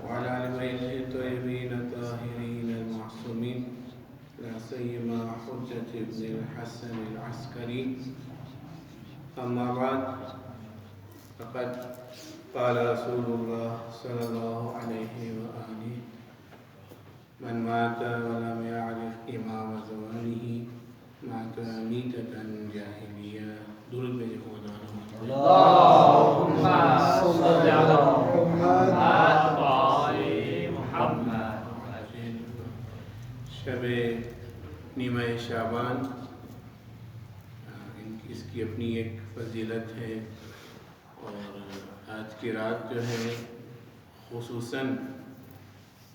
وعلى آل بيته الطيبين الطاهرين المعصومين لا سيما حجة ابن الحسن العسكري. أما بعد، فقد قال رسول الله صلى الله عليه وآله: من مات ولم يعرف إمام زمانه مات ميتة جاهلية. درود بھیجے خدا اللهم صل على محمد. شب نیمہ شعبان، اس کی اپنی ایک فضیلت ہے، اور آج کی رات جو ہے خصوصاً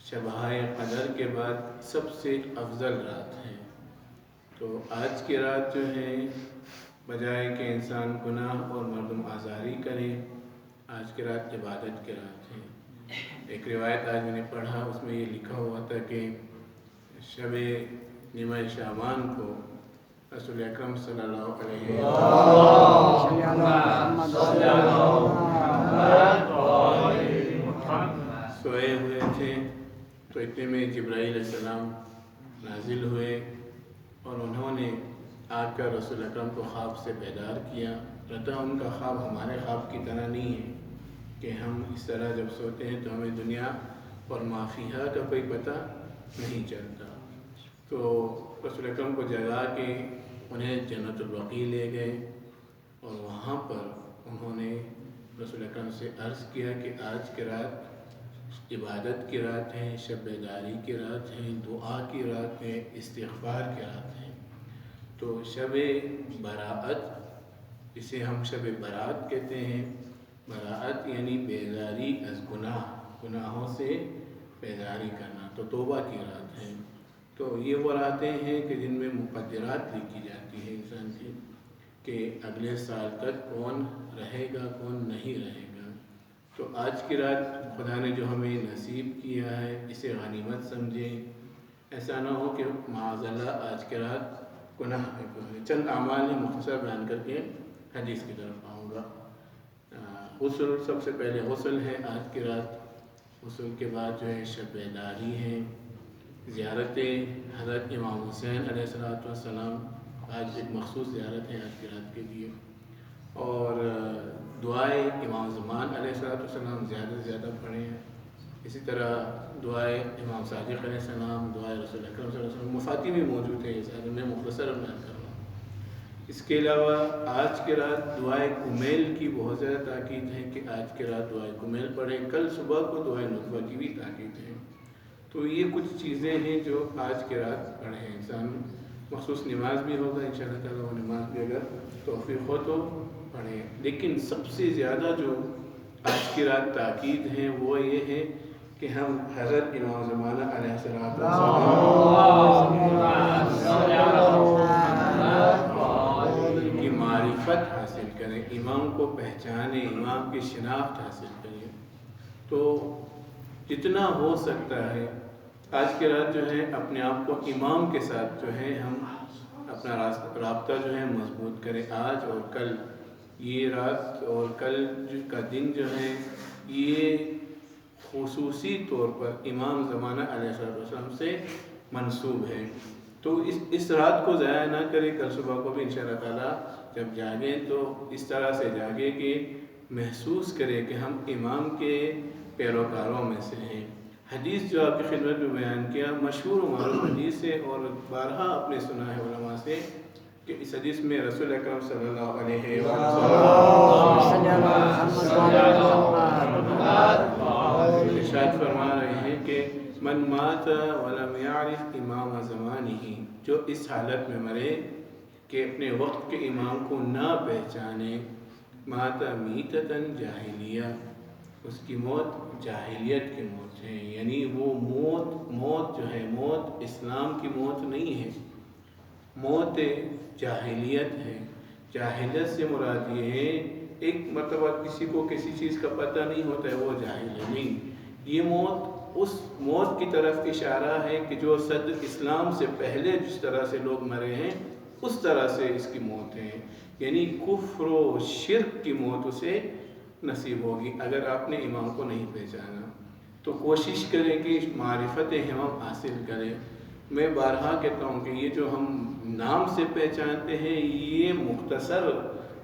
شبہائے قدر کے بعد سب سے افضل رات ہے. تو آج کی رات جو ہے بجائے کہ انسان گناہ اور مردم آزاری کرے، آج کی رات عبادت کی رات ہے. ایک روایت آج میں نے پڑھا، اس میں یہ لکھا ہوا تھا کہ شب نیمہ شعبان کو رسول اکرم صلی اللہ علیہ وسلم سوئے ہوئے تھے، تو اتنے میں جبرائیل علیہ السلام نازل ہوئے اور انہوں نے آ کر رسول اکرم کو خواب سے بیدار کیا. رہتا ان کا خواب ہمارے خواب کی طرح نہیں ہے کہ ہم اس طرح جب سوتے ہیں تو ہمیں دنیا اور ما فیہا کا کوئی پتہ نہیں چلتا. تو رسول اکرم کو جگا کے انہیں جنت البقیع لے گئے، اور وہاں پر انہوں نے رسول اکرم سے عرض کیا کہ آج کی رات عبادت کی رات ہے، شب بیداری کی رات ہے، دعا کی رات ہے، استغفار کی رات ہے. تو شب براءت، اسے ہم شب برات کہتے ہیں. براءت یعنی بیزاری از گناہوں سے بیزاری کرنا، تو توبہ کی رات ہے. تو یہ وہ راتیں ہیں کہ جن میں مقدرات لکھی جاتی ہے انسان کی، کہ اگلے سال تک کون رہے گا کون نہیں رہے گا. تو آج کی رات خدا نے جو ہمیں نصیب کیا ہے اسے غنیمت سمجھیں. ایسا نہ ہو کہ معاذ اللہ آج کی رات گناہ میں پڑے. چند اعمال مختصر بیان کر کے حدیث کی طرف آؤں گا. غسل، سب سے پہلے غسل ہے آج کی رات. غسل کے بعد جو ہے شب بیداری ہے، زیارت حضرت امام حسین علیہ السلام، آج ایک مخصوص زیارت ہے آج کی رات کے لیے. اور دعائے امام زمان علیہ السلام زیادہ سے زیادہ پڑھیں ہیں. اسی طرح دعائے امام صادق علیہ السلام، دعائے رسول اکرم صلی اللہ علیہ وسلم، مفاتی بھی موجود ہے، یہ سارے میں مختصر بیان کر رہا ہوں. اس کے علاوہ آج کی رات دعائے کمیل کی بہت زیادہ تاکید ہے کہ آج کی رات دعائے کمیل پڑھیں. کل صبح کو دعائے نطفہ کی بھی تاکید ہے. تو یہ کچھ چیزیں ہیں جو آج کی رات پڑھیں. انسان مخصوص نماز بھی ہوگا انشاءاللہ تعالیٰ، وہ نماز بھی اگر توفیق ہو تو پڑھیں. لیکن سب سے زیادہ جو آج کی رات تاکید ہیں وہ یہ ہے کہ ہم حضرت امام زمانہ علیہ السلام کی معرفت حاصل کریں، امام کو پہچانیں، امام کی شناخت حاصل کریں. تو جتنا ہو سکتا ہے آج کی رات جو ہے اپنے آپ کو امام کے ساتھ جو ہے ہم اپنا رابطہ جو ہے مضبوط کریں. آج اور کل، یہ رات اور کل کا دن جو ہے یہ خصوصی طور پر امام زمانہ علیہ السلام سے منسوب ہے. تو اس رات کو ضائع نہ کریں. کل صبح کو بھی انشاءاللہ تعالیٰ جب جاگیں تو اس طرح سے جاگیں کہ محسوس کریں کہ ہم امام کے پیروکاروں میں سے ہیں. حدیث جو آپ کی خدمت میں بیان کیا مشہور و معروف حدیث ہے، اور بارہا آپ نے سنا ہے علماء سے کہ اس حدیث میں رسول اکرم صلی اللہ علیہ وسلم ارشاد فرما رہے ہیں کہ من مات ولم یعرف امام زمانہ، جو اس حالت میں مرے کہ اپنے وقت کے امام کو نہ پہچانے، مات میتۃ جاہلیہ، اس کی موت جاہلیت کی موت ہے. یعنی وہ موت جو ہے، موت اسلام کی موت نہیں ہے، موت جاہلیت ہے. جاہلیت سے مراد یہ ہے ایک مرتبہ کسی کو کسی چیز کا پتہ نہیں ہوتا ہے وہ جاہل ہے، نہیں. یہ موت اس موت کی طرف اشارہ ہے کہ جو صدر اسلام سے پہلے جس طرح سے لوگ مرے ہیں اس طرح سے اس کی موت ہے. یعنی کفر و شرک کی موت اسے نصیب ہوگی اگر آپ نے امام کو نہیں پہچانا۔ تو کوشش کریں کہ معرفت امام حاصل کریں۔ میں بارہا کہتا ہوں کہ یہ جو ہم نام سے پہچانتے ہیں یہ مختصر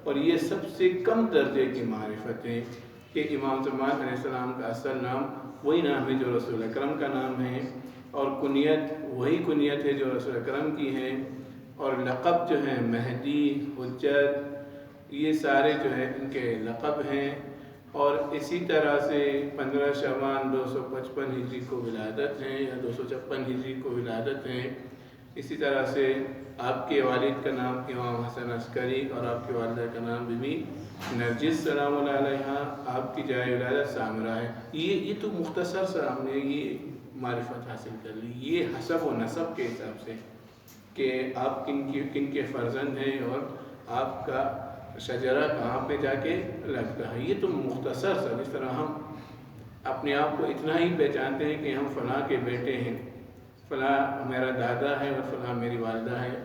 اور یہ سب سے کم درجے کی معرفت ہے کہ امام زمان علیہ السلام کا اصل نام وہی نام ہے جو رسول اکرم کا نام ہے، اور کنیت وہی کنیت ہے جو رسول اکرم کی ہے، اور لقب جو ہے مہدی، حجت، یہ سارے جو ہے ان کے لقب ہیں۔ اور اسی طرح سے 15 شعبان 255 ہجری کو ولادت ہیں یا 256 ہجری کو ولادت ہیں۔ اسی طرح سے آپ کے والد کا نام امام حسن عسکری اور آپ کی والدہ کا نام بی بی نرجس سلام اللہ علیہ، آپ کی جائے ولادت سامرا ہے۔ یہ تو مختصر سا ہم نے یہ معرفت حاصل کر لی، یہ حسب و نسب کے حساب سے کہ آپ کن کے فرزند ہیں اور آپ کا شجرہ کہاں پہ جا کے لگتا ہے۔ یہ تو مختصر سا، جس طرح ہم اپنے آپ کو اتنا ہی پہچانتے ہیں کہ ہم فلاں کے بیٹے ہیں، فلاں میرا دادا ہے اور فلاں میری والدہ ہے،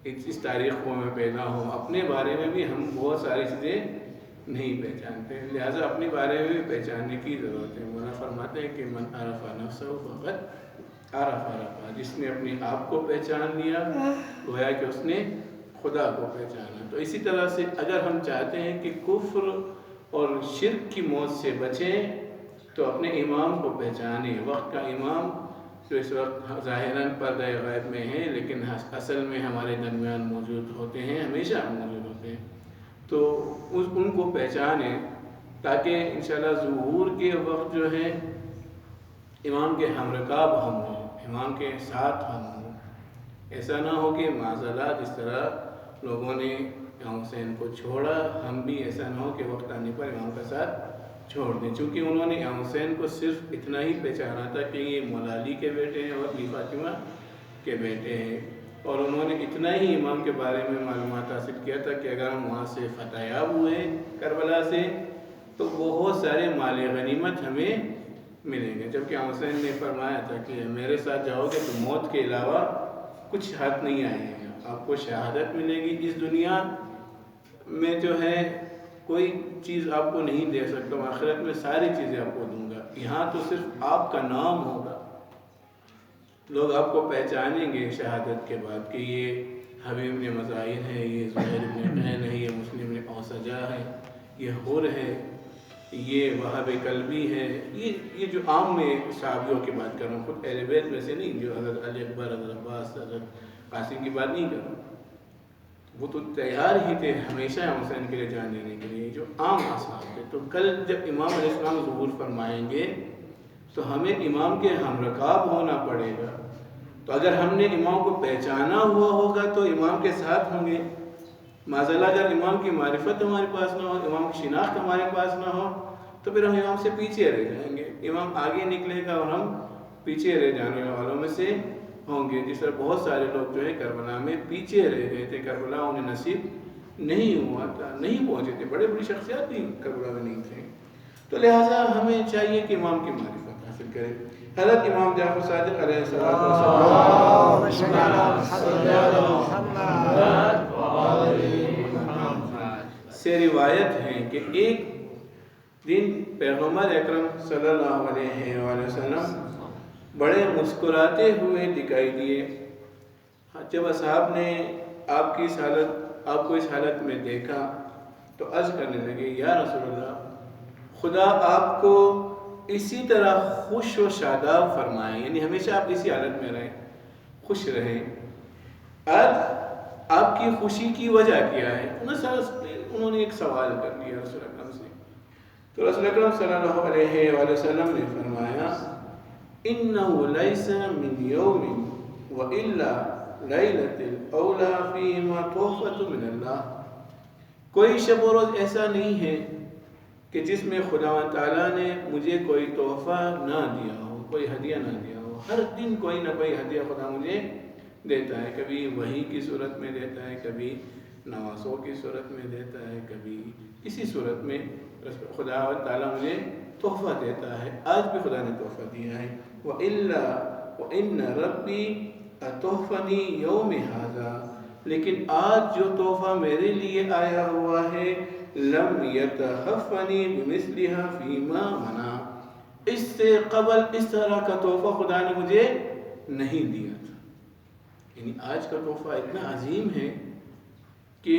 اس تاریخ کو میں پیدا ہوں۔ اپنے بارے میں بھی ہم بہت ساری چیزیں نہیں پہچانتے، لہٰذا اپنے بارے میں بھی پہچاننے کی ضرورت ہے۔ مولانا فرماتے ہیں کہ من عرف نفسہ فقط عرف ربہ، جس نے اپنے آپ کو پہچان لیا گویا کہ اس نے خدا کو پہچانا۔ تو اسی طرح سے اگر ہم چاہتے ہیں کہ کفر اور شرک کی موت سے بچیں تو اپنے امام کو پہچانیں۔ وقت کا امام جو اس وقت ظاہراً پردہ غیب میں ہیں لیکن اصل میں ہمارے درمیان موجود ہوتے ہیں، ہمیشہ موجود ہوتے ہیں، تو ان کو پہچانیں تاکہ انشاءاللہ ظہور کے وقت جو ہے امام کے ہمرکاب ہم ہوں، امام کے ساتھ ہم ہوں۔ ایسا نہ ہو کہ معذلہ جس طرح لوگوں نے امام حسین کو چھوڑا، ہم بھی ایسا نہ ہو کہ وقت آنے پر امام کا ساتھ چھوڑ دیں، چونکہ انہوں نے امام حسین کو صرف اتنا ہی پہچانا تھا کہ یہ مولا علی کے بیٹے ہیں اور بی فاطمہ کے بیٹے ہیں، اور انہوں نے اتنا ہی امام کے بارے میں معلومات حاصل کیا تھا کہ اگر ہم وہاں سے فتح یاب ہوئے کربلا سے تو بہت سارے مال غنیمت ہمیں ملیں گے، جبکہ امام حسین نے فرمایا تھا کہ میرے ساتھ جاؤ گے تو موت کے علاوہ کچھ ہاتھ نہیں آئے گا، آپ کو شہادت ملے گی، اس دنیا میں جو ہے کوئی چیز آپ کو نہیں دے سکتا ہوں، آخرت میں ساری چیزیں آپ کو دوں گا، یہاں تو صرف آپ کا نام ہوگا، لوگ آپ کو پہچانیں گے شہادت کے بعد کہ یہ حبیب بن مظاہر ہے، یہ زہیر بن قین ہے، یہ مسلم بن اوسجا ہے، یہ حر ہے، یہ وہاب کلبی ہے، یہ جو عام میں صحابیوں کی بات کر رہا ہوں، خود اہل بیت میں سے نہیں، جو حضرت علی اکبر، حضرت عباس، حضرت قاسم کی بات نہیں کر رہا ہوں، وہ تو تیار ہی تھے ہمیشہ امام حسین کے لیے جان دینے کے لیے، جو عام اصحاب تھے۔ تو کل جب امام علیہ السلام ظہور فرمائیں گے تو ہمیں امام کے ہمرکاب ہونا پڑے گا، تو اگر ہم نے امام کو پہچانا ہوا ہوگا تو امام کے ساتھ ہوں گے، معذاللہ اگر امام کی معرفت ہمارے پاس نہ ہو، امام کی شناخت ہمارے پاس نہ ہو تو پھر ہم امام سے پیچھے رہ جائیں گے، امام آگے نکلے گا اور ہم پیچھے رہ جانے والوں میں سے ہوں گے، جس طرح بہت سارے لوگ جو ہے کربلا میں پیچھے رہ گئے تھے، کربلا انہیں نصیب نہیں ہوا تھا، نہیں پہنچے تھے، بڑے بڑی شخصیات بھی کربلا میں نہیں تھے، تو لہٰذا ہمیں چاہیے کہ امام کی معرفت حاصل کریں۔ حضرت امام جعفر صادق علیہ السلام سے روایت ہے کہ ایک دن پیغمبر اکرم صلی اللہ علیہ وآلہ وسلم بڑے مسکراتے ہوئے دکھائی دیے۔ جب اصحاب نے آپ کو اس حالت میں دیکھا تو عرض کرنے لگے، یا رسول اللہ، خدا آپ کو اسی طرح خوش و شاداب فرمائے، یعنی ہمیشہ آپ اسی حالت میں رہیں، خوش رہیں۔ آج آپ کی خوشی کی وجہ کیا ہے؟ انہوں نے ایک سوال کر لیا رسول اکرم سے، تو رسول اکرم صلی اللہ علیہ وآلہ وسلم نے فرمایا، إِنَّهُ لَيْسَ مِنْ يَوْمٍ وَإِلَّا لَيْلَةٍ أَوْلَى فِيهِمَا تُحْفَةٌ مِنَ اللَّهِ، کوئی شب و روز ایسا نہیں ہے کہ جس میں خداوند تعالیٰ نے مجھے کوئی تحفہ نہ دیا ہو، کوئی ہدیہ نہ دیا ہو، ہر دن کوئی نہ کوئی ہدیہ خدا مجھے دیتا ہے، کبھی وحی کی صورت میں دیتا ہے، کبھی نوازوں کی صورت میں دیتا ہے، کبھی کسی صورت میں خدا تعالیٰ مجھے تحفہ دیتا ہے، آج بھی خدا نے تحفہ دیا ہے۔ وَإِلَّا وَإِنَّ رَبِّي أَتَحْفَنِي يَوْمِ هَذَا، لیکن آج جو تحفہ میرے لیے آیا ہوا ہے لم یتحفنی بمثلھا فیما منع، اس سے قبل اس طرح کا تحفہ خدا نے مجھے نہیں دیا تھا۔ یعنی آج کا تحفہ اتنا عظیم ہے کہ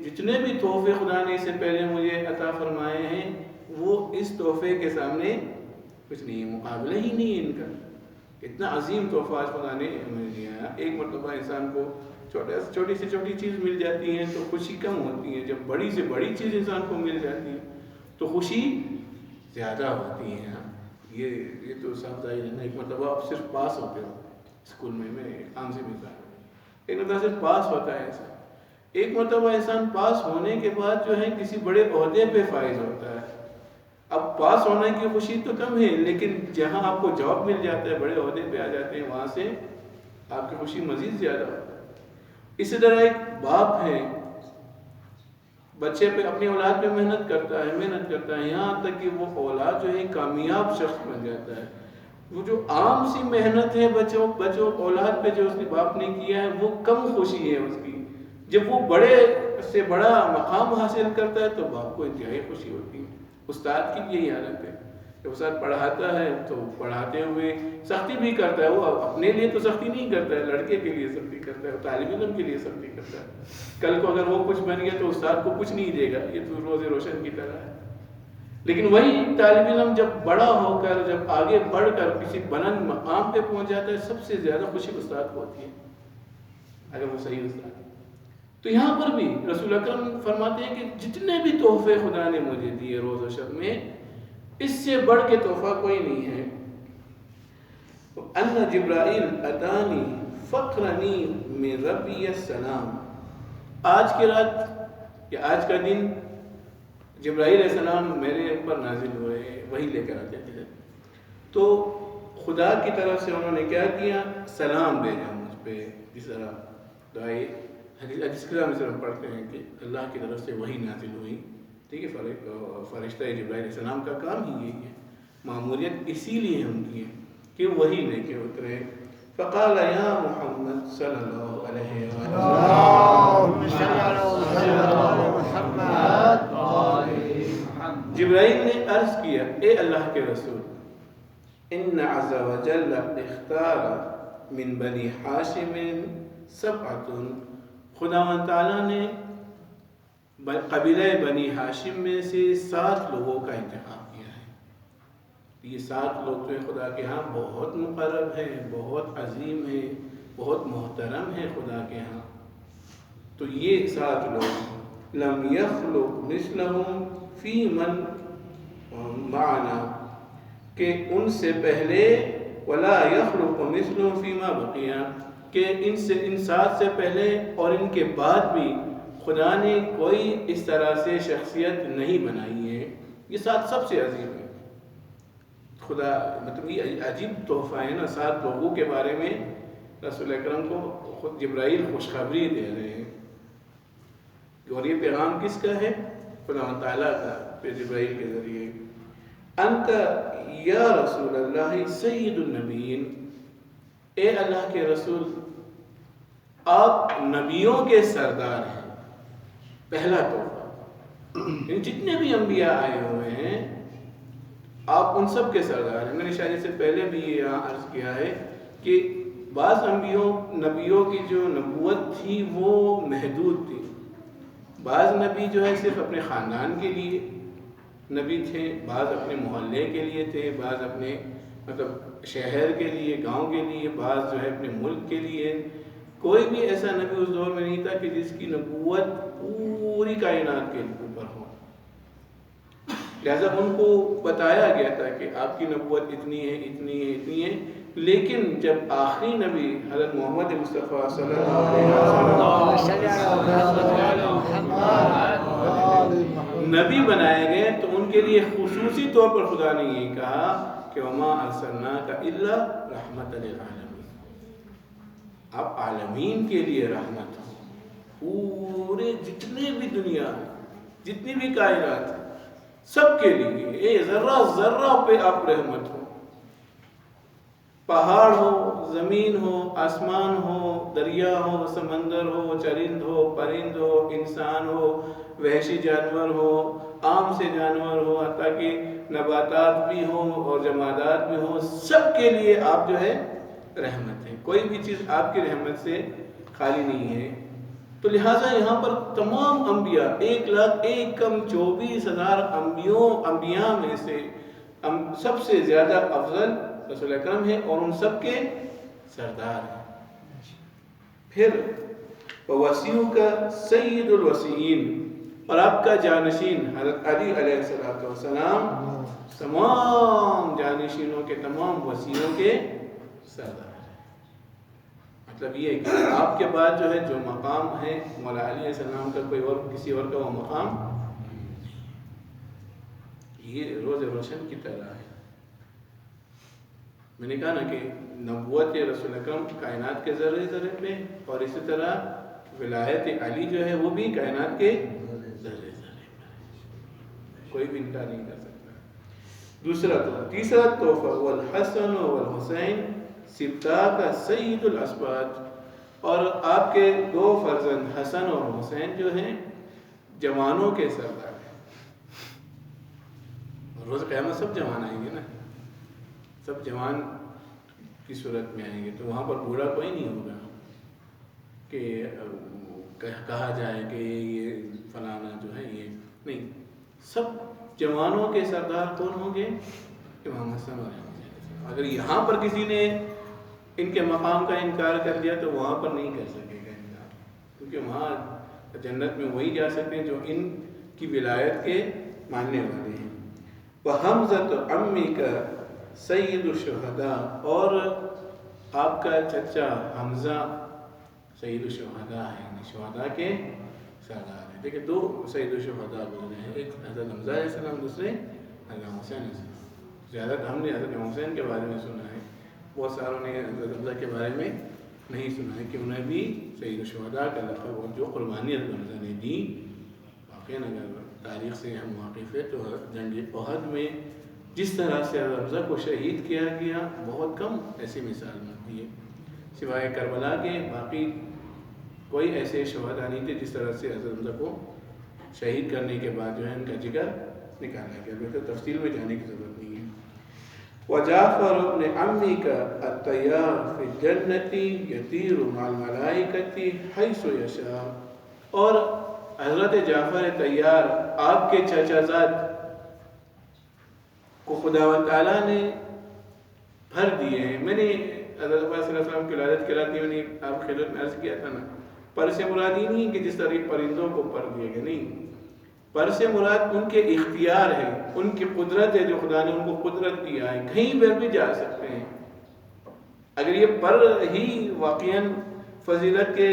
جتنے بھی تحفے خدا نے اس سے پہلے مجھے عطا فرمائے ہیں وہ اس تحفے کے سامنے کچھ نہیں ہے، مقابلہ ہی نہیں ہے ان کا۔ اتنا عظیم تحفہ آج خدا نے مجھے دیا ہے۔ ایک مرتبہ انسان کو چھوٹی سے چھوٹی چیز مل جاتی ہے تو خوشی کم ہوتی ہے، جب بڑی سے بڑی چیز انسان کو مل جاتی ہے تو خوشی زیادہ ہوتی ہے۔ یہ تو صاف ظاہر ہے نا۔ ایک مرتبہ آپ صرف پاس ہوتے ہو اسکول میں ایک عام سی مثال، ایک مرتبہ صرف پاس ہوتا ہے ایسا، ایک مرتبہ انسان پاس ہونے کے بعد جو ہے کسی بڑے عہدے پہ فائز ہوتا ہے۔ اب پاس ہونے کی خوشی تو کم ہے، لیکن جہاں آپ کو جاب مل جاتا ہے، بڑے عہدے پہ آ جاتے ہیں، وہاں سے آپ کی خوشی مزید زیادہ ہوتی ہے۔ اسی طرح ایک باپ ہے، بچے پہ اپنی اولاد پہ محنت کرتا ہے یہاں تک کہ وہ اولاد جو ہے کامیاب شخص بن جاتا ہے۔ وہ جو عام سی محنت ہے بچوں اولاد پہ جو اس نے باپ نے کیا ہے وہ کم خوشی ہے اس کی۔ جب وہ بڑے سے بڑا مقام حاصل کرتا ہے تو باپ کو انتہائی خوشی ہوتی ہے۔ استاد کی بھی یہی حالت ہے، جب استاد پڑھاتا ہے تو پڑھاتے ہوئے سختی بھی کرتا ہے، وہ اپنے لیے تو سختی نہیں کرتا ہے، لڑکے کے لیے سختی کرتا ہے، طالب علم کے لیے سختی کرتا ہے۔ کل کو اگر وہ کچھ بن گیا تو استاد کو کچھ نہیں دے گا، یہ تو روز روشن کی طرح ہے۔ لیکن وہی طالب علم جب بڑا ہو کر، جب آگے بڑھ کر کسی بلند مقام پہ پہنچ جاتا ہے، سب سے زیادہ خوشی استاد کو ہوتی ہے اگر وہ صحیح استاد ہے۔ تو یہاں پر بھی رسول اکرم فرماتے ہیں کہ جتنے بھی تحفے خدا نے مجھے دیے روز و شب میں، اس سے بڑھ کے تحفہ کوئی نہیں ہے۔ ان جبرائیل اتانی فخرنی من ربی السلام، آج کی رات یا آج کا دن جبرائیل علیہ السلام میرے اوپر نازل ہوئے، وہی لے کر آتے تھے، تو خدا کی طرف سے انہوں نے کیا کیا، سلام بھیجا مجھ پہ۔ جس طرح دعائے حدیث کے میں ہم پڑھتے ہیں کہ اللہ کی طرف سے وہی نازل ہوئی، ٹھیک ہے، فرشتہ جبرائیل علیہ السلام کا کام ہی یہی ہے، معمولیت اسی لیے ہم کی ہے کہ وہی لے کے اترے۔ فقال یا محمد صلی اللہ علیہ وسلم، جبرائیل نے عرض کیا، اے اللہ کے رسول، ان عز وجل اختار من بنی ہاشم سبعۃ، خداوند تعالیٰ نے قبیلہ بنی ہاشم میں سے 7 لوگوں کا انتخاب کیا ہے۔ یہ 7 لوگ جو خدا کے ہاں بہت مقرب ہیں، بہت عظیم ہیں، بہت محترم ہیں خدا کے ہاں۔ تو یہ 7 لوگ لم یخلق مثلہم فی من معنا، کہ ان سے پہلے ولا یخلق مثلہم فیما بقیہ، کہ ان 7 سے پہلے اور ان کے بعد بھی خدا نے کوئی اس طرح سے شخصیت نہیں بنائی ہے۔ یہ 7 سب سے عظیم ہے خدا، مطلب یہ عجیب تحفہ ہے نا۔ 7 لوگوں کے بارے میں رسول اکرم کو خود جبرائیل خوشخبری دے رہے ہیں، اور یہ پیغام کس کا ہے؟ خدا تعالیٰ کا، پھر جبرائیل کے ذریعے۔ انت یا رسول اللہ سید النبیین، اے اللہ کے رسول آپ نبیوں کے سردار ہیں۔ پہلا تحفہ، جتنے بھی انبیاء آئے ہوئے ہیں آپ ان سب کے سردار ہیں۔ میں نے شاید سے پہلے بھی یہاں عرض کیا ہے کہ بعض نبیوں کی جو نبوت تھی وہ محدود تھی۔ بعض نبی جو ہے صرف اپنے خاندان کے لیے نبی تھے، بعض اپنے محلے کے لیے تھے، بعض اپنے مطلب شہر کے لیے، گاؤں کے لیے، بعض جو ہے اپنے ملک کے لیے۔ کوئی بھی ایسا نبی اس دور میں نہیں تھا کہ جس کی نبوت پوری کائنات کے اوپر ہو، لہذا ان کو بتایا گیا تھا کہ آپ کی نبوت اتنی ہے، اتنی ہے، اتنی ہے۔ لیکن جب آخری نبی حضرت محمد مصطفیٰ صلی اللہ علیہ وسلم نبی بنائے گئے تو ان کے لیے خصوصی طور پر خدا نے یہ کہا کہ وما ارسلناک الا رحمۃ للعالمین، آپ عالمین کے لیے رحمت ہو، پورے جتنے بھی دنیا ہے، جتنی بھی کائنات ہے، سب کے لیے، اے ذرہ ذرہ پہ آپ رحمت ہو۔ پہاڑ ہو، زمین ہو، آسمان ہو، دریا ہو، سمندر ہو، چرند ہو، پرند ہو، انسان ہو، وحشی جانور ہو، عام سے جانور ہو، حتیٰ کہ نباتات بھی ہوں اور جمادات بھی ہوں، سب کے لیے آپ جو ہے رحمت ہے. کوئی بھی چیز آپ کی رحمت سے خالی نہیں ہے. تو لہٰذا یہاں پر تمام انبیاء 1,01,24,000 انبیاء میں سے سب سے زیادہ افضل رسول اکرم ہے اور ان سب کے سردار ہیں. پھر وسیع کا سید الوسیعین، اور آپ کا جانشین حضرت علی علیہ السلام تمام جانشینوں کے، تمام وسیعوں کے سردار ہیں. مطلب یہ ہے کہ آپ کے بعد جو ہے جو مقام ہے مولا علی علیہ السلام کا، کوئی اور کسی اور کا وہ مقام، یہ روز روشن کی طرح ہے. میں نے کہا نا کہ نبوت رسول اکرم کائنات کے ذرے ذرے پہ، اور اسی طرح ولایت علی جو ہے وہ بھی کائنات کے ذرے ذرے پہ، کوئی بھی انکار نہیں کر سکتا. تیسرا تحفہ والحسن والحسین سبتا کا سید الاسباط، اور آپ کے 2 فرزند حسن اور حسین جو ہیں جوانوں کے سردار ہیں. روز قیامت سب جوان آئیں گے نا، سب جوان کی صورت میں آئیں گے، تو وہاں پر بوڑھا کوئی نہیں ہوگا کہ کہا جائے کہ یہ فلانا جو ہے یہ نہیں. سب جوانوں کے سردار کون ہوں گے؟ امام حسن اور حسین. اگر یہاں پر کسی نے ان کے مقام کا انکار کر دیا تو وہاں پر نہیں کر سکے گا انکار، کیونکہ وہاں جنت میں وہی جا سکتے ہیں جو ان کی ولایت کے ماننے والے ہیں. وحمزۃ عمی کا سید الشہداء، اور آپ کا چچا حمزہ سید الشہداء ہے، یعنی شہداء کے سردار ہیں. دیکھیں 2 سید الشہداء گزرے ہیں، ایک حضرت حمزہ علیہ السلام، دوسرے حضرت حسین علیہ السلام. زیادہ ہم نے حضرت حسین کے بارے میں سنا ہے، بہت ساروں نے حضرت حمزہ کے بارے میں نہیں سنا ہے کہ انہیں بھی سید الشہداء کا لقب، اور جو قربانی حضرت حمزہ نے دی، واقعی اگر تاریخ سے ہم واقف ہیں تو جنگ احد میں جس طرح سے حضرت حمزہ کو شہید کیا گیا، بہت کم ایسی مثال ملتی ہے سوائے کربلا کے. باقی کوئی ایسے شہداء نہیں تھے جس طرح سے حضرت حمزہ کو شہید کرنے کے بعد جو ہے ان کا جگر نکالا گیا. بہتر تفصیل میں جانے کی ضرورت نہیں ہے. وجعفر ابن عمی کا الطیار فی الجنت یطیر مع الملائکۃ حیث یشاء، اور حضرت جعفر طیار آپ کے چچا زاد کو خداوند تعالیٰ نے بھر دیے ہیں. میں نے حضرت صلی اللہ علیہ وسلم کی ولادت کے رات میں نے آپ کی خدمت میں عرض کیا تھا نا، پر سے مراد ہی نہیں کہ جس طرح پرندوں کو پر دیے گئے، نہیں، پر سے مراد ان کے اختیار ہے، ان کی قدرت ہے، جو خدا نے ان کو قدرت دیا ہے، کہیں پر بھی جا سکتے ہیں. اگر یہ پر ہی واقعاً فضیلت کے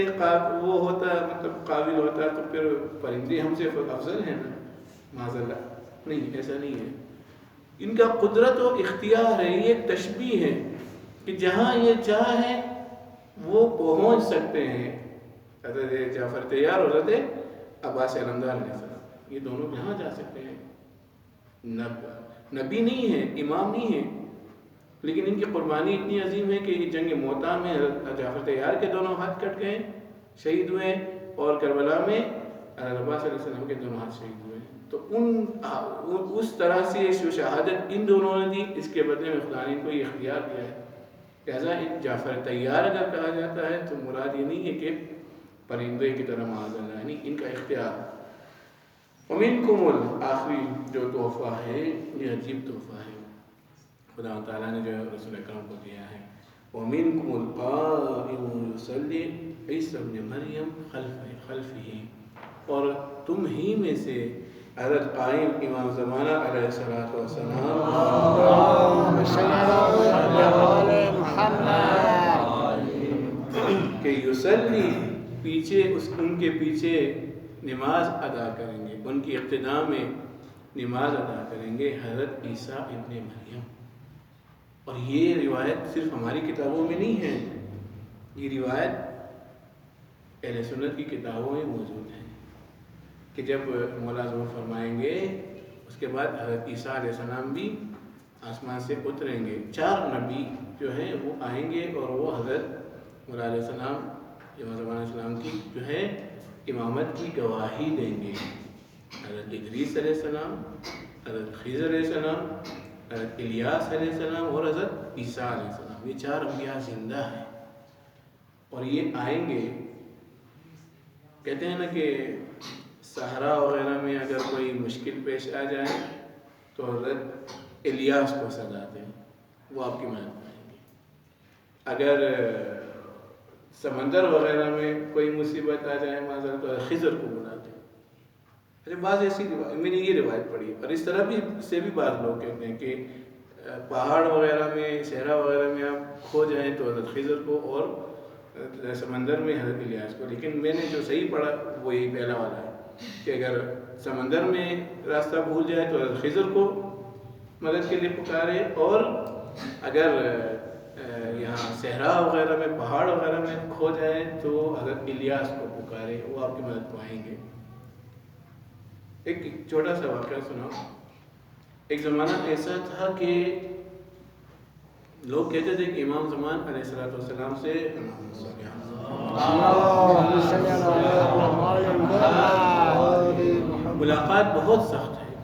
وہ ہوتا، مطلب قابل ہوتا، تو پھر پرندے ہم سے افضل ہیں نا، معاذ اللہ. نہیں، ایسا نہیں ہے. ان کا قدرت و اختیار ہے، یہ ایک تشبیہ ہے کہ جہاں یہ چاہیں وہ پہنچ سکتے ہیں. حضرت جعفر طیار اور حضرت عباس علمدار علیہ السلام، یہ دونوں جہاں جا سکتے ہیں. نبی نہیں ہے، امام نہیں ہے، لیکن ان کی قربانی اتنی عظیم ہے کہ جنگ موتا میں حضرت جعفر طیار کے دونوں ہاتھ کٹ گئے، شہید ہوئے، اور کربلا میں حضرت عباس علیہ السلام کے دونوں ہاتھ شہید ہوئے. تو اس طرح سے جو شہادت ان دونوں نے دی، اس کے بدلے میں خدا نے ان کو یہ اختیار دیا ہے. لہٰذا جعفر طیار اگر کہا جاتا ہے تو مراد یہ نہیں ہے کہ پرندے کی طرح معاذ اللہ، یعنی ان کا اختیار. ومنکم الآخری جو تحفہ ہے، یہ عجیب تحفہ ہے خدا تعالیٰ نے جو رسول اکرم کو دیا ہے. ومنکم القائم یصلی عیسی ابن مریم خلفہ، اور تم ہی میں سے حضرت قائم امام زمانہ علیہ السلام کہ یصلی پیچھے ان کے پیچھے نماز ادا کریں گے، ان کی اقتداء میں نماز ادا کریں گے حضرت عیسیٰ ابن مریم. اور یہ روایت صرف ہماری کتابوں میں نہیں ہے، یہ روایت اہل سنت کی کتابوں میں موجود ہے کہ جب مولا ظہور فرمائیں گے اس کے بعد حضرت عیسیٰ علیہ السلام بھی آسمان سے اتریں گے. 4 نبی جو ہیں وہ آئیں گے اور وہ حضرت مولا علیہ السلام امام زمان علیہ السلام کی جو ہے امامت کی گواہی دیں گے. حضرت ادریس علیہ السلام، حضرت خضر علیہ السلام، حضرت الیاس علیہ السلام اور حضرت عیسیٰ علیہ السلام، یہ 4 انبیاء زندہ ہیں اور یہ آئیں گے. کہتے ہیں نا کہ صحرا وغیرہ میں اگر کوئی مشکل پیش آ جائے تو حضرت الیاس کو سجاتے ہیں، وہ آپ کی مدد کریں گے. اگر سمندر وغیرہ میں کوئی مصیبت آ جائے معذرت تو خضر کو بلاتے ہیں. اچھا، بعض ایسی میں نے یہ روایت پڑھی اور اس طرح بھی سے بھی بعض لوگ کہتے ہیں کہ پہاڑ وغیرہ میں صحرا وغیرہ میں آپ کھو جائیں تو حضرت خضر کو اور سمندر میں حضرت الیاس کو. لیکن میں نے جو صحیح پڑھا وہ یہی پہلا والا ہے کہ اگر سمندر میں راستہ بھول جائے تو حضرت خضر کو مدد کے لیے پکارے، اور اگر یہاں صحرا وغیرہ میں پہاڑ وغیرہ میں کھو جائے تو حضرت الیاس کو پکارے، وہ آپ کی مدد کو آئیں گے. ایک چھوٹا سا واقعہ سناؤ. ایک زمانہ ایسا تھا کہ لوگ کہتے تھے کہ امام زمان علیہ السلام سے ملاقات بہت سخت ہے.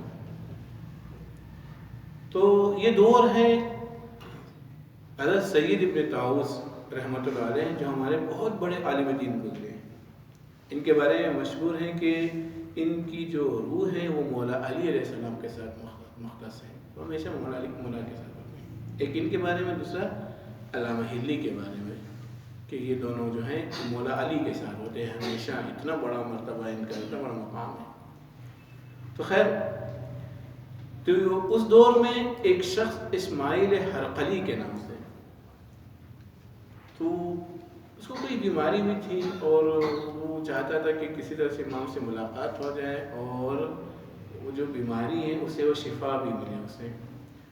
تو یہ دور ہے حضرت سید ابن طاؤس رحمۃ اللہ علیہ جو ہمارے بہت بڑے عالم دین گزرے ہیں. ان کے بارے میں مشہور ہے کہ ان کی جو روح ہے وہ مولا علی علیہ السلام کے ساتھ مختص ہے، وہ ہمیشہ مولا کے ساتھ ہوتے ہیں. ایک ان کے بارے میں، دوسرا علامہ ہلی کے بارے میں کہ یہ دونوں جو ہیں مولا علی کے ساتھ ہوتے ہیں ہمیشہ. اتنا بڑا مرتبہ ان کا، اتنا بڑا مقام ہے. تو خیر، تو اس دور میں ایک شخص اسماعیل ہرقلی کے نام سے، تو اس کو کوئی بیماری بھی تھی اور وہ چاہتا تھا کہ کسی طرح سے امام سے ملاقات ہو جائے اور وہ جو بیماری ہے اسے وہ شفا بھی ملے اسے.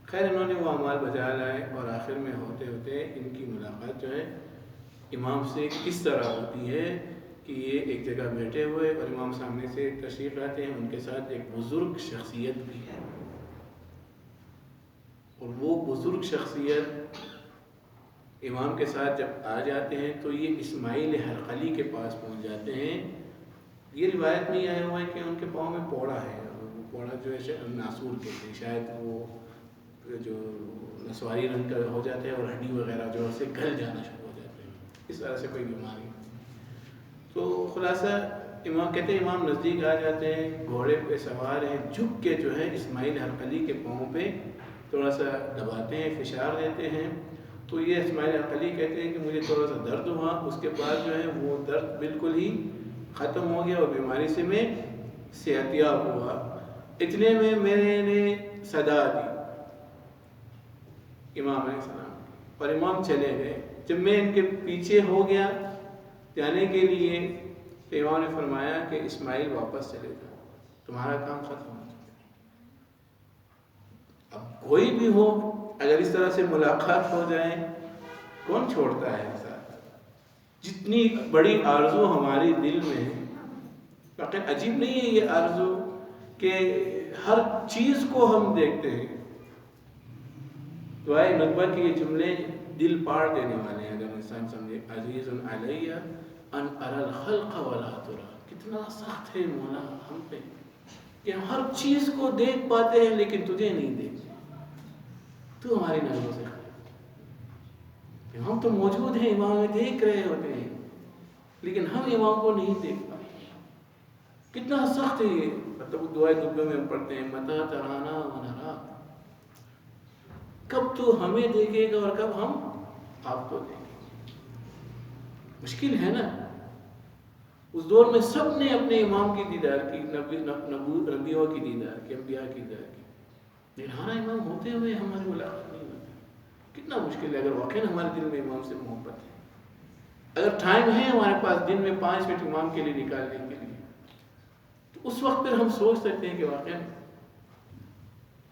خیر، انہوں نے وہ اعمال بجا لائے اور آخر میں ہوتے ہوتے ان کی ملاقات جو ہے امام سے کس طرح ہوتی ہے کہ یہ ایک جگہ بیٹھے ہوئے اور امام سامنے سے تشریف لاتے ہیں. ان کے ساتھ ایک بزرگ شخصیت بھی ہے اور وہ بزرگ شخصیت امام کے ساتھ جب آ جاتے ہیں تو یہ اسماعیل ہرقلی کے پاس پہنچ جاتے ہیں. یہ روایت میں یہ آیا ہوا ہے کہ ان کے پاؤں میں پوڑا ہے، وہ پوڑا جو ہے ناسور کہتے ہیں، شاید وہ جو نسواری رنگ کا ہو جاتا ہے اور ہڈی وغیرہ جو اسے گل جانا شروع ہو جاتے ہیں، اس طرح سے کوئی بیماری. تو خلاصہ امام کہتے ہیں امام نزدیک آ جاتے ہیں، گھوڑے پہ سوار ہیں، جھک کے جو ہے اسماعیل ہرقلی کے پاؤں پہ تھوڑا سا دباتے ہیں، فشار دیتے ہیں. تو یہ اسماعیل ہرقلی کہتے ہیں کہ مجھے تھوڑا سا درد ہوا، اس کے بعد جو ہے وہ درد بالکل ہی ختم ہو گیا اور بیماری سے میں صحتیاب ہوا. اتنے میں میں نے صدا دی امام علیہ السلام اور امام چلے گئے. جب میں ان کے پیچھے ہو گیا جانے کے لیے تو امام نے فرمایا کہ اسماعیل واپس چلے جاؤ، تمہارا کام ختم ہو چکا. اب کوئی بھی ہو اگر اس طرح سے ملاقات ہو جائے کون چھوڑتا ہے ساتھ؟ جتنی بڑی آرزو ہماری دل میں ہے، واقعی عجیب نہیں ہے یہ آرزو کہ ہر چیز کو ہم دیکھتے ہیں. دعائے ندبہ کے یہ جملے دل پاڑ دینے والے ہیں اگر انسان سمجھے. عزیز علیہ ان ارى الخلق ولا ترى، کتنا سخت ہے مولا ہم پہ کہ ہم ہر چیز کو دیکھ پاتے ہیں لیکن تجھے نہیں دیکھتے. تو ہماری نظروں سے ہم تو موجود ہیں، امام میں دیکھ رہے ہوتے ہیں لیکن ہم امام کو نہیں دیکھ پائے. کتنا سخت ہے یہ. مطلب دعائے ندبہ میں ہم پڑھتے ہیں متى ترانا ونراک، کب تو ہمیں دیکھے گا اور کب ہم آپ کو دیکھیں گے. مشکل ہے نا. اس دور میں سب نے اپنے امام کی دیدار کی، نبیوں کی دیدار کی، انبیاء کی دیدار کی، لیکن ہمارا امام ہوتے ہوئے ہماری ملاقات نہیں ہوتی. کتنا مشکل ہے. اگر واقعی ہمارے دل میں امام سے محبت ہے، اگر ٹائم ہے ہمارے پاس دن میں 5 منٹ امام کے لیے نکالنے کے لیے، تو اس وقت پھر ہم سوچ سکتے ہیں کہ واقعی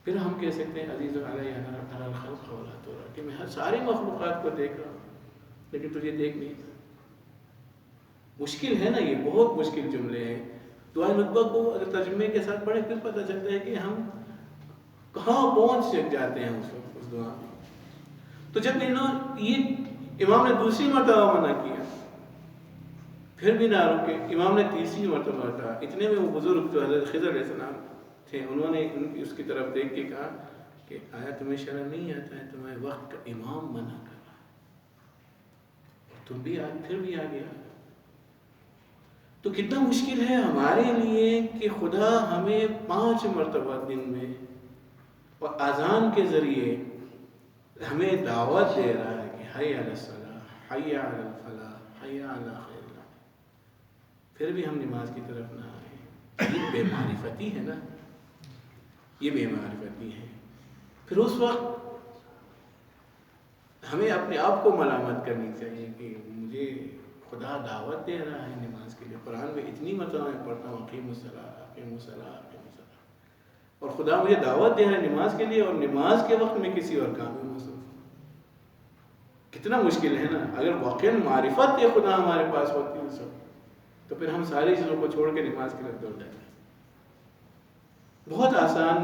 پھر ہم کہہ سکتے ہیں عزیز علیہ ان ارى الخلق ولا ترى، کہ میں ساری مخلوقات کو دیکھ رہا ہوں لیکن تجھے دیکھ نہیں پا. مشکل ہے نا، یہ بہت مشکل جملے ہیں. دعائے ندبہ کو اگر ترجمے کے ساتھ پڑھے پھر پتہ چلتا ہے کہ ہم کہاں پہنچ جاتے ہیں اس وقت اس دعا میں. تو جب یہ امام نے دوسری مرتبہ منع کیا، پھر بھی نہ رکے، امام نے تیسری مرتبہ کہا، اتنے میں وہ بزرگ جو حضرت خضر علیہ السلام تھے انہوں نے اس کی طرف دیکھ کے کہا کہ آیا تمہیں شرم نہیں آتا ہے تمہیں وقت کا امام منع کر رہا اور تم بھی پھر بھی آ گیا۔ تو کتنا مشکل ہے ہمارے لیے کہ خدا ہمیں 5 مرتبہ دن میں اور اذان کے ذریعے ہمیں دعوت دے رہا ہے کہ حی علی الصلاۃ، حی علی الفلاح، حی علی خیر اللہ، پھر بھی ہم نماز کی طرف نہ آئے۔ یہ بے معرفتی ہے نا، یہ بے معرفتی ہے۔ پھر اس وقت ہمیں اپنے آپ کو ملامت کرنی چاہیے کہ مجھے خدا دعوت دے رہا ہے نماز کے لیے، قرآن میں اتنی مرتبہ میں پڑھتا ہوں اقیموا الصلاۃ، اقیموا الصلاۃ، اقیموا الصلاۃ، اور خدا مجھے دعوت دے رہا ہے نماز کے لیے، اور نماز کے وقت میں کسی اور کام میں مصروف ہوں۔ کتنا مشکل ہے نا۔ اگر واقعاً معرفت یہ خدا ہمارے پاس ہوتی ہے سب، تو پھر ہم ساری چیزوں کو چھوڑ کے نماز کی طرف دوڑ جائیں گے۔ بہت آسان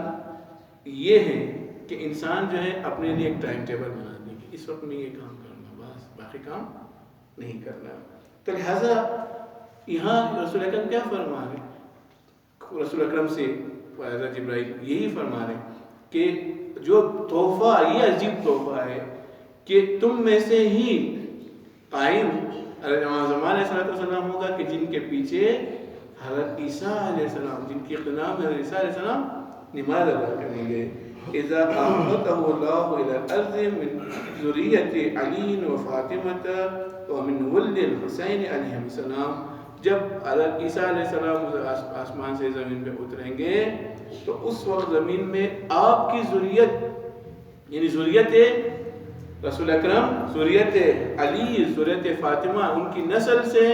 یہ ہے کہ انسان جو ہے اپنے لیے ایک ٹائم ٹیبل بنا دے کہ اس وقت میں یہ کام کروں گا، بس باقی کام نہیں کرنا۔ تو لہٰذا یہاں رسول اکرم کیا فرما رہے؟ رسول اکرم سے حضرت جبرائیل یہی فرما رہے کہ جو تحفہ، یہ عجیب تحفہ ہے کہ تم میں سے ہی قائم زمان علیہ السلام ہوگا کہ جن کے پیچھے حضرت عیسیٰ علیہ السلام، جن کی اقتدام میں حضرت عیسیٰ علیہ السلام نماز ادا کریں گے۔ اذا احبته الله الى الارض من ذریۃ علی و فاطمہ ومن ولد الحسین علیہ السلام، جب حضرت عیسیٰ علیہ السلام آسمان سے زمین پہ اتریں گے تو اس وقت زمین میں آپ کی ذریت، یعنی ذریت رسول اکرم، ذریت علی، ذریت فاطمہ، ان کی نسل سے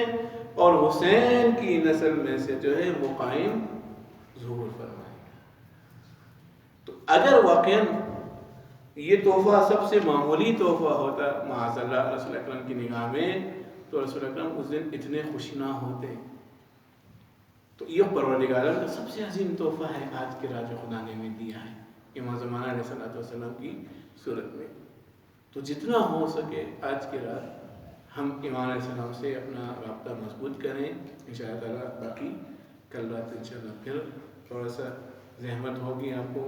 اور حسین کی نسل میں سے جو ہے وہ قائم ظہور فرمائے گا۔ تو اگر واقعاً یہ تحفہ سب سے معمولی تحفہ ہوتا معاذ اللہ رسول اکرم کی نگاہ میں، تو رسول اکرم اس دن اتنے خوشناں ہوتے۔ تو یہ پروردگار کا سب سے عظیم تحفہ ہے آج کی رات جو خدا نے ہمیں دیا ہے امام زمانہ علیہ السلام کی صورت میں۔ تو جتنا ہو سکے آج کی رات ہم امام علیہ السلام سے اپنا رابطہ مضبوط کریں انشاءاللہ تعالیٰ۔ باقی کل رات انشاءاللہ پھر تھوڑا سا زحمت ہوگی آپ کو،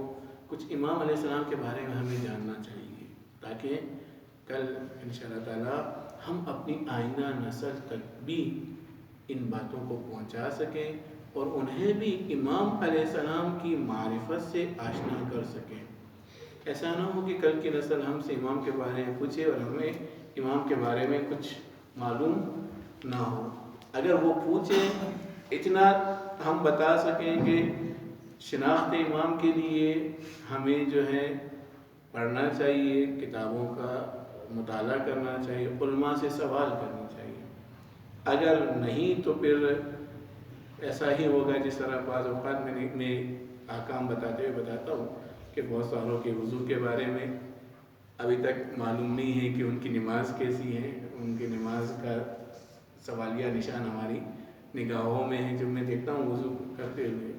کچھ امام علیہ السلام کے بارے میں ہمیں جاننا چاہیے تاکہ کل انشاءاللہ تعالیٰ ہم اپنی آئندہ نسل تک بھی ان باتوں کو پہنچا سکیں اور انہیں بھی امام علیہ السلام کی معرفت سے آشنا کر سکیں۔ ایسا نہ ہو کہ کل کی نسل ہم سے امام کے بارے میں پوچھے اور ہمیں امام کے بارے میں کچھ معلوم نہ ہو۔ اگر وہ پوچھیں اتنا ہم بتا سکیں کہ شناخت امام کے لیے ہمیں جو ہے پڑھنا چاہیے، کتابوں کا مطالعہ کرنا چاہیے، علماء سے سوال کرنا چاہیے۔ اگر نہیں تو پھر ایسا ہی ہوگا جس طرح بعض اوقات میں احکام بتاتے ہوئے بتاتا ہوں کہ بہت ساروں کے وضو کے بارے میں ابھی تک معلوم نہیں ہے کہ ان کی نماز کیسی ہے، ان کی نماز کا سوالیہ نشان ہماری نگاہوں میں ہے جب میں دیکھتا ہوں وضو کرتے ہوئے۔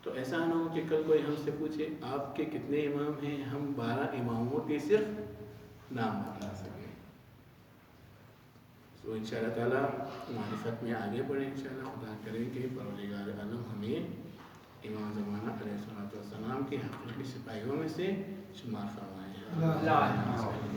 تو ایسا نہ ہو کہ کل کوئی ہم سے پوچھے آپ کے کتنے امام ہیں، ہم 12 اماموں کے صرف نام بتا سکیں۔ تو انشاءاللہ تعالیٰ معرفت میں آگے بڑھیں، انشاءاللہ خدا کریں کہ پروردگار عالم ہمیں امام زمانہ علیہ السلام کے حقیقی سپاہیوں میں سے شمار فرمائے۔